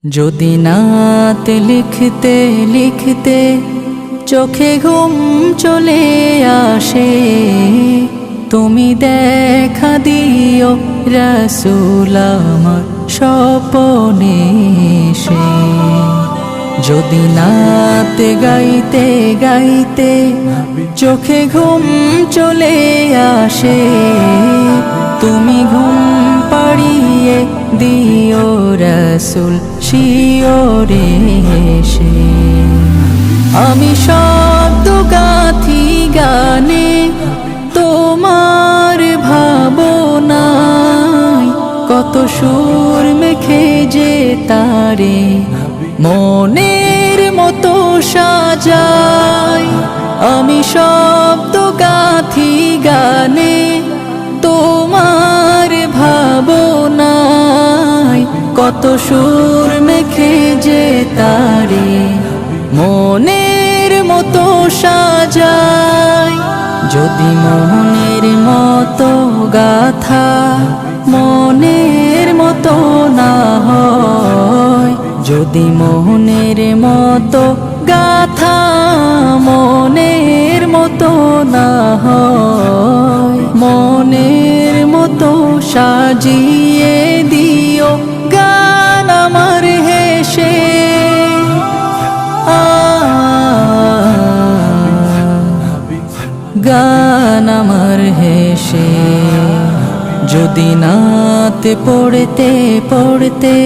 যদি নাত লিখতে লিখতে চোখে ঘুম চলে আসে, তুমি দেখা দিও রাসূল আমার স্বপনে এসে। যদি নাত গাইতে গাইতে চোখে ঘুম চলে আসে, তুমি ঘুম পাড়িয়ে দিও রাসূল শিওরে এসে। আমি শব্দ গাথি গানে তোমার ভাবনায়, কত সুর মেখে যে তারে মনের মতো সাজাই। আমি শব্দ গাথি গানে তোমার ভাবনায়, কত সুর মেখে যে তারে মনের মতো সাজাই। যদি মনের মতো গাথা মনের মতো না হয়, যদি মনের মতো গাথা মনের মতো না হয়, মনের মতো সাজিয়ে দিও গান আমার হেসে। গান আমার হেসে। যদি নাত পড়তে পড়তে